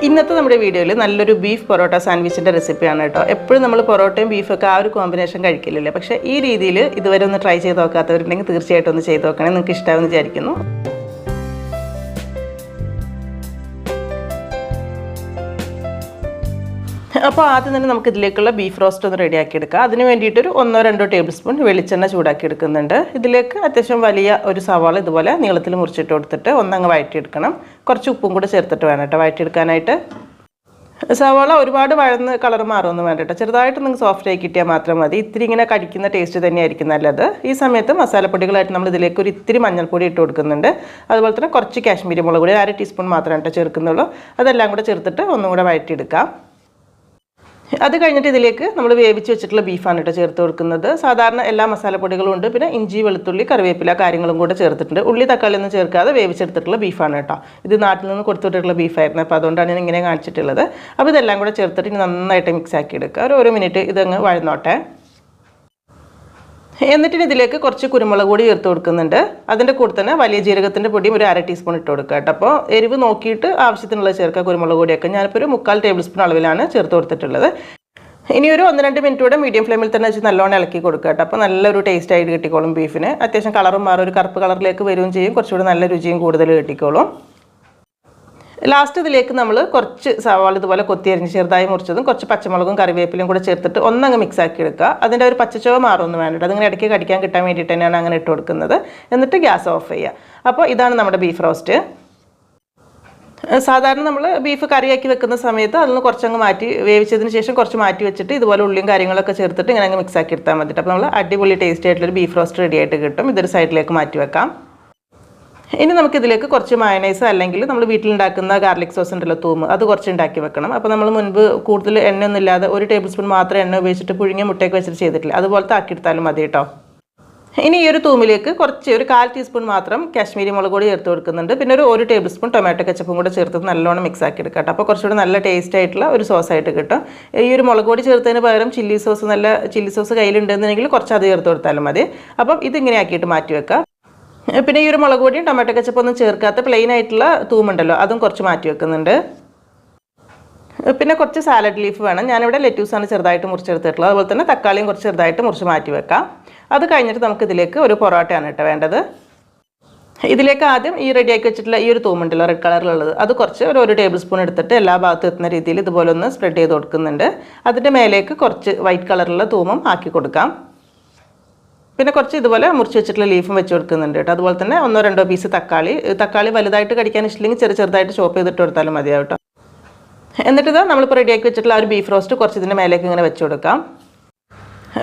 ഇന്നത്തെ നമ്മുടെ വീഡിയോയിൽ നല്ലൊരു ബീഫ് പൊറോട്ട സാൻഡ്വിച്ചിൻ്റെ റെസിപ്പിയാണ് കേട്ടോ. എപ്പോഴും നമ്മൾ പൊറോട്ടയും ബീഫൊക്കെ ആ ഒരു കോമ്പിനേഷൻ കഴിക്കില്ലല്ലേ. പക്ഷേ ഈ രീതിയിൽ ഇതുവരെ ഒന്ന് ട്രൈ ചെയ്ത് നോക്കാത്തവരുണ്ടെങ്കിൽ തീർച്ചയായിട്ടും ഒന്ന് ചെയ്ത് നോക്കണേ. നിങ്ങൾക്ക് ഇഷ്ടമാണെന്ന് വിചാരിക്കുന്നു. അപ്പോൾ ആദ്യം തന്നെ നമുക്ക് ഇതിലേക്കുള്ള ബീഫ് റോസ്റ്റ് ഒന്ന് റെഡിയാക്കി എടുക്കാം. അതിന് വേണ്ടിയിട്ടൊരു 1-2 ടേബിൾ സ്പൂൺ വെളിച്ചെണ്ണ ചൂടാക്കി എടുക്കുന്നുണ്ട്. ഇതിലേക്ക് അത്യാവശ്യം വലിയ ഒരു സവാള ഇതുപോലെ നീളത്തിൽ മുറിച്ചിട്ട് കൊടുത്തിട്ട് ഒന്നങ്ങ് വഴറ്റിയെടുക്കണം. കുറച്ച് ഉപ്പും കൂടെ ചേർത്തിട്ട് വേണം കേട്ടോ വഴറ്റിയെടുക്കാനായിട്ട്. സവാള ഒരുപാട് വഴന്ന് കളർ മാറുമൊന്നും വേണ്ട കേട്ടോ. ചെറുതായിട്ട് നിങ്ങൾക്ക് സോഫ്റ്റ് ആയി കിട്ടിയാൽ മാത്രം മതി. ഇത്തിരി ഇങ്ങനെ കടിക്കുന്ന ടേസ്റ്റ് തന്നെയായിരിക്കും നല്ലത്. ഈ സമയത്ത് മസാലപ്പൊടികളായിട്ട് നമ്മൾ ഇതിലേക്ക് ഒരു ഇത്തിരി മഞ്ഞൾപ്പൊടി ഇട്ട് കൊടുക്കുന്നുണ്ട്. അതുപോലെ തന്നെ കുറച്ച് കാശ്മീരി മുളക് പൊടി 1/2 ടീസ്പൂൺ മാത്രമേ കേട്ടോ ചേർക്കുന്നുള്ളൂ. അതെല്ലാം കൂടെ ചേർത്തിട്ട് ഒന്നും കൂടെ വഴറ്റിയെടുക്കാം. അത് കഴിഞ്ഞിട്ട് ഇതിലേക്ക് നമ്മൾ വേവിച്ച് വെച്ചിട്ടുള്ള ബീഫാണ് കേട്ടോ ചേർത്ത് കൊടുക്കുന്നത്. സാധാരണ എല്ലാ മസാലപ്പൊടികളും ഉണ്ട്. പിന്നെ ഇഞ്ചി, വെളുത്തുള്ളി, കറിവേപ്പില കാര്യങ്ങളും കൂടെ ചേർത്തിട്ടുണ്ട്. ഉള്ളി, തക്കാളി ഒന്നും ചേർക്കാതെ വേവിച്ചെടുത്തിട്ടുള്ള ബീഫാണ് കേട്ടോ. ഇത് നാട്ടിൽ നിന്ന് കൊടുത്തുവിട്ടിട്ടുള്ള ബീഫായിരുന്നു. അപ്പോൾ അതുകൊണ്ടാണ് ഞാൻ ഇങ്ങനെ കാണിച്ചിട്ടുള്ളത്. അപ്പോൾ ഇതെല്ലാം കൂടെ ചേർത്തിട്ട് ഇനി നന്നായിട്ട് മിക്സ് ആക്കി എടുക്കുക. ഒരു മിനിറ്റ് ഇതങ്ങ് വഴന്നോട്ടെ. എന്നിട്ട് ഇതിലേക്ക് കുറച്ച് കുരുമുളക് പൊടി ചേർത്ത് കൊടുക്കുന്നുണ്ട്. അതിൻ്റെ കൂടെ തന്നെ വലിയ ജീരകത്തിൻ്റെ പൊടിയും ഒരു 1/2 ടീസ്പൂൺ ഇട്ട് കൊടുക്കുക കേട്ടോ. അപ്പോൾ എരിവ് നോക്കിയിട്ട് ആവശ്യത്തിനുള്ള ചേർക്കുക കുരുമുളക് പൊടിയൊക്കെ. ഞാനിപ്പോൾ ഒരു 3/4 ടേബിൾ സ്പൂൺ അളവിലാണ് ചേർത്ത് കൊടുത്തിട്ടുള്ളത്. ഇനി ഒരു 1-2 മിനിറ്റ് കൂടെ മീഡിയം ഫ്ലെയിമിൽ തന്നെ വെച്ച് നല്ലോണം ഇളക്കി കൊടുക്കുക കേട്ടോ. അപ്പോൾ നല്ലൊരു ടേസ്റ്റ് ആയിട്ട് കിട്ടിക്കോളും ബീഫിന്. അത്യാവശ്യം കളറും മാറും, ഒരു കറുപ്പ് കളറിലേക്ക് വരികയും ചെയ്യും. കുറച്ചുകൂടി നല്ല രുചിയും കൂടുതൽ കിട്ടിക്കോളും. ലാസ്റ്റ് ഇതിലേക്ക് നമ്മൾ കുറച്ച് സവാള ഇതുപോലെ കൊത്തിയരിഞ്ഞ് ചെറുതായി മുറിച്ചതും കുറച്ച് പച്ചമുളകും കറിവേപ്പിലയും കൂടെ ചേർത്തിട്ട് ഒന്നങ്ങ് മിക്സ് ആക്കി എടുക്കുക. അതിൻ്റെ ഒരു പച്ചച്ചോവ മാറൊന്നും വേണ്ടിയിട്ട് അതിങ്ങനെ ഇടയ്ക്ക് കടിക്കാൻ കിട്ടാൻ വേണ്ടിയിട്ട് തന്നെയാണ് അങ്ങനെ ഇട്ട് കൊടുക്കുന്നത്. എന്നിട്ട് ഗ്യാസ് ഓഫ് ചെയ്യുക. അപ്പോൾ ഇതാണ് നമ്മുടെ ബീഫ് റോസ്റ്റ്. സാധാരണ നമ്മൾ ബീഫ് കറിയാക്കി വെക്കുന്ന സമയത്ത് അതിൽ കുറച്ചങ്ങ് മാറ്റി വേവിച്ചതിന് ശേഷം കുറച്ച് മാറ്റി വെച്ചിട്ട് ഇതുപോലെ ഉള്ളിയും കാര്യങ്ങളൊക്കെ ചേർത്തിട്ട് ഇങ്ങനെ അങ്ങ് മിക്സ് ആക്കി എടുത്താൽ മതി. അപ്പോൾ നമ്മൾ അടിപൊളി ടേസ്റ്റ് ആയിട്ടുള്ളൊരു ബീഫ് റോസ്റ്റ് റെഡി ആയിട്ട് കിട്ടും. ഇതൊരു സൈഡിലേക്ക് മാറ്റി വെക്കാം. ഇനി നമുക്കിതിലേക്ക് കുറച്ച് മയണൈസ് അല്ലെങ്കിൽ നമ്മൾ വീട്ടിലുണ്ടാക്കുന്ന ഗാർലിക് സോസ് ഉണ്ടല്ലോ തൂമ്, അത് കുറച്ച് ഉണ്ടാക്കി വെക്കണം. അപ്പോൾ നമ്മൾ മുൻപ് കൂടുതൽ എണ്ണയൊന്നും ഇല്ലാതെ 1 ടേബിൾ സ്പൂൺ മാത്രം എണ്ണ ഉപയോഗിച്ചിട്ട് പുഴുങ്ങിയ മുട്ടയൊക്കെ വെച്ചിട്ട് ചെയ്തിട്ടില്ല. അതുപോലത്തെ ആക്കിയെടുത്താലും മതി കേട്ടോ. ഇനി ഈ ഒരു തൂമിലേക്ക് കുറച്ച് ഒരു 1/4 ടീസ്പൂൺ മാത്രം കാശ്മീരി മുളക് പൊടി ചേർത്ത് കൊടുക്കുന്നുണ്ട്. പിന്നെ ഒരു 1 ടേബിൾ സ്പൂൺ ടൊമാറ്റോ കെച്ചപ്പും കൂടെ ചേർത്ത് നല്ലോണം മിക്സ് ആക്കി എടുക്കാം കേട്ടോ. അപ്പോൾ കുറച്ചുകൂടി നല്ല ടേസ്റ്റ് ആയിട്ടുള്ള ഒരു സോസായിട്ട് കിട്ടും. ഈ ഒരു മുളക് പൊടി ചേർത്തതിന് പകരം ചില്ലി സോസ് കയ്യിലുണ്ടെന്നുണ്ടെങ്കിൽ കുറച്ച് അത് ചേർത്ത് കൊടുത്താലും മതി. അപ്പം ഇതിങ്ങനെ ആക്കിയിട്ട് മാറ്റി വെക്കാം. പിന്നെ ഈ ഒരു മുളക് പൊടിയും ടൊമാറ്റോ കെച്ചപ്പൊന്നും ചേർക്കാത്ത പ്ലെയിൻ ആയിട്ടുള്ള തൂമുണ്ടല്ലോ അതും കുറച്ച് മാറ്റി വെക്കുന്നുണ്ട്. പിന്നെ കുറച്ച് സാലഡ് ലീഫ് വേണം. ഞാനിവിടെ ലെറ്റ്യൂസാണ് ചെറുതായിട്ട് മുറിച്ചെടുത്തിട്ടുള്ളത്. അതുപോലെ തന്നെ തക്കാളിയും കുറച്ച് ചെറുതായിട്ട് മുറിച്ച് മാറ്റി വെക്കാം. അത് കഴിഞ്ഞിട്ട് നമുക്ക് ഇതിലേക്ക് ഒരു പൊറോട്ടയാണ് കേട്ടോ വേണ്ടത്. ഇതിലേക്ക് ആദ്യം ഈ റെഡിയാക്കി വെച്ചിട്ടുള്ള ഈ ഒരു തൂമുണ്ടല്ലോ റെഡ് കളറിലുള്ളത് അത് കുറച്ച് ഒരു 1 ടേബിൾ സ്പൂൺ എടുത്തിട്ട് എല്ലാ ഭാഗത്തും എത്തുന്ന രീതിയിൽ ഇതുപോലെ ഒന്ന് സ്പ്രെഡ് ചെയ്ത് കൊടുക്കുന്നുണ്ട്. അതിൻ്റെ മേലേക്ക് കുറച്ച് വൈറ്റ് കളറിലുള്ള തൂമും ആക്കി കൊടുക്കാം. പിന്നെ കുറച്ച് ഇതുപോലെ മുറിച്ച് വെച്ചിട്ടുള്ള ലീഫും വെച്ച് കൊടുക്കുന്നുണ്ട് കേട്ടോ. അതുപോലെ തന്നെ 1-2 പീസ് തക്കാളി വലുതായിട്ട് കടിക്കാൻ ഇഷ്ടമില്ലെങ്കിൽ ചെറുതായിട്ട് ചോപ്പ് ചെയ്തിട്ട് കൊടുത്താലും മതിയാവും കേട്ടോ. എന്നിട്ട് ഇതാ നമ്മളിപ്പോൾ റെഡിയാക്കി വെച്ചിട്ടുള്ള ആ ഒരു ബീഫ് റോസ്റ്റ് കുറച്ച് ഇതിൻ്റെ മേലേക്ക് ഇങ്ങനെ വെച്ച് കൊടുക്കാം.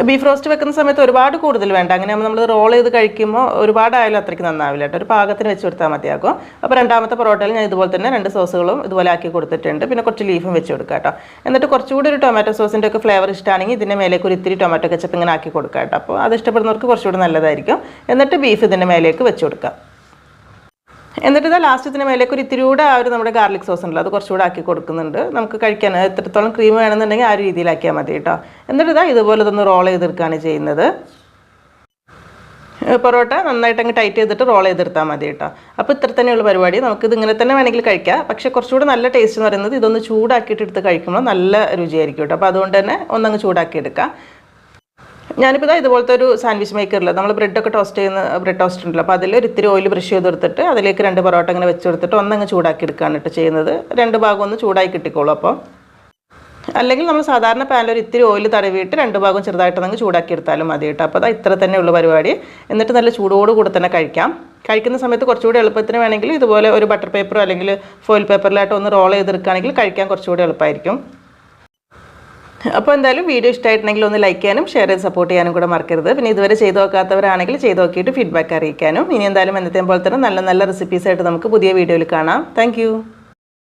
ബീഫ് റോസ്റ്റ് വെക്കുന്ന സമയത്ത് ഒരുപാട് കൂടുതൽ വേണ്ട. അങ്ങനെ നമ്മൾ റോൾ ചെയ്ത് കഴിക്കുമ്പോൾ ഒരുപാടായാലും അത്രയ്ക്ക് നന്നാവില്ല കേട്ടോ. ഒരു പാകത്തിന് വെച്ച് കൊടുത്താൽ മതിയാകും. അപ്പോൾ രണ്ടാമത്തെ പൊറോട്ടയിൽ ഞാൻ ഇതുപോലെ തന്നെ 2 സോസുകളും ഇതുപോലെ ആക്കി കൊടുത്തിട്ടുണ്ട്. പിന്നെ കുറച്ച് ലീഫും വെച്ച് കൊടുക്കുക കേട്ടോ. എന്നിട്ട് കുറച്ചുകൂടി ഒരു ടൊമാറ്റോ സോസിൻ്റെ ഒക്കെ ഫ്ലേവർ ഇഷ്ടമാണെങ്കിൽ ഇതിൻ്റെ മേലേക്ക് ഒരു ഇത്തിരി ടൊമാറ്റോ കെച്ചപ്പ് ഇങ്ങനെ ആക്കി കൊടുക്കുക കേട്ടോ. അപ്പോൾ അത് ഇഷ്ടപ്പെടുന്നവർക്ക് കുറച്ചുകൂടി നല്ലതായിരിക്കും. എന്നിട്ട് ബീഫ് ഇതിൻ്റെ മേലേക്ക് വെച്ച് കൊടുക്കാം. എന്നിട്ട് ഇതാ ലാസ്റ്റ് ഇതിന് മേലേക്ക് ഒരു ഇത്തിരി കൂടെ ആ ഒരു നമ്മുടെ ഗാർലിക് സോസ് ഉണ്ടല്ലോ അത് കുറച്ചുകൂടെ ആക്കി കൊടുക്കുന്നുണ്ട്. നമുക്ക് കഴിക്കാൻ എത്രത്തോളം ക്രീം വേണമെന്നുണ്ടെങ്കിൽ ആ ഒരു രീതിയിലാക്കിയാൽ മതി കേട്ടോ. എന്നിട്ട് ഇതാ ഇതുപോലെ ഇതൊന്ന് റോൾ ചെയ്തെടുക്കുകയാണ് ചെയ്യുന്നത്. പൊറോട്ട നന്നായിട്ട് അങ്ങ് ടൈറ്റ് ചെയ്തിട്ട് റോൾ ചെയ്തെടുത്താൽ മതി കേട്ടോ. അപ്പോൾ ഇത്ര തന്നെയുള്ള പരിപാടി. നമുക്കിത് ഇങ്ങനെ തന്നെ വേണമെങ്കിൽ കഴിക്കാം. പക്ഷേ കുറച്ചുകൂടെ നല്ല ടേസ്റ്റ് എന്ന് പറയുന്നത് ഇതൊന്ന് ചൂടാക്കിയിട്ട് എടുത്ത് കഴിക്കുമ്പോൾ നല്ല രുചിയായിരിക്കും കേട്ടോ. അപ്പോൾ അതുകൊണ്ട് തന്നെ ഒന്നങ്ങ് ചൂടാക്കി എടുക്കാം. ഞാനിപ്പോൾ ഇതുപോലത്തെ ഒരു സാൻഡ്വിച്ച് മേക്കറിൽ നമ്മൾ ബ്രെഡൊക്കെ ടോസ്റ്റ് ചെയ്യുന്ന ബ്രെഡ് ടോസ്റ്റ് ഉണ്ടല്ലോ. അപ്പോൾ അതിൽ ഒരു ഇത്തിരി ഓയിൽ ബ്രഷ് ചെയ്തെടുത്തിട്ട് അതിലേക്ക് 2 പൊറോട്ട ഇങ്ങനെ വെച്ച് കൊടുത്തിട്ട് ഒന്നങ്ങ് ചൂടാക്കി എടുക്കുകയാണ് ചെയ്യുന്നത്. 2 ഭാഗം ഒന്ന് ചൂടായി കിട്ടിക്കോളും. അപ്പോൾ അല്ലെങ്കിൽ നമ്മൾ സാധാരണ പാനിൽ ഒരു ഇത്തിരി ഓയിൽ തടവിയിട്ട് 2 ഭാഗം ചെറുതായിട്ടൊന്നങ്ങ് ചൂടാക്കി എടുത്താലും മതി കേട്ടോ. അപ്പോൾ ഇത്ര തന്നെയുള്ള പരിപാടി. എന്നിട്ട് നല്ല ചൂടോടുകൂടെ തന്നെ കഴിക്കാം. കഴിക്കുന്ന സമയത്ത് കുറച്ചുകൂടി എളുപ്പത്തിന് വേണമെങ്കിൽ ഇതുപോലെ ഒരു ബട്ടർ പേപ്പറോ അല്ലെങ്കിൽ ഫോയിൽ പേപ്പറിലായിട്ടോ ഒന്ന് റോൾ ചെയ്തെടുക്കുകയാണെങ്കിൽ കഴിക്കാൻ കുറച്ചുകൂടി എളുപ്പമായിരിക്കും. അപ്പോൾ എന്തായാലും വീഡിയോ ഇഷ്ടമായിട്ടുണ്ടെങ്കിൽ ഒന്ന് ലൈക്ക് ചെയ്യാനും ഷെയർ ചെയ്ത് സപ്പോർട്ട് ചെയ്യാനും കൂടെ മറക്കരുത്. പിന്നെ ഇതുവരെ ചെയ്ത് നോക്കാത്തവരാണെങ്കിൽ ചെയ്ത് നോക്കിയിട്ട് ഫീഡ്ബാക്ക് അറിയിക്കാനും. ഇനി എന്തായാലും എന്നത്തെയും പോലെ തന്നെ നല്ല റെസിപ്പീസായിട്ട് നമുക്ക് പുതിയ വീഡിയോയിൽ കാണാം. താങ്ക്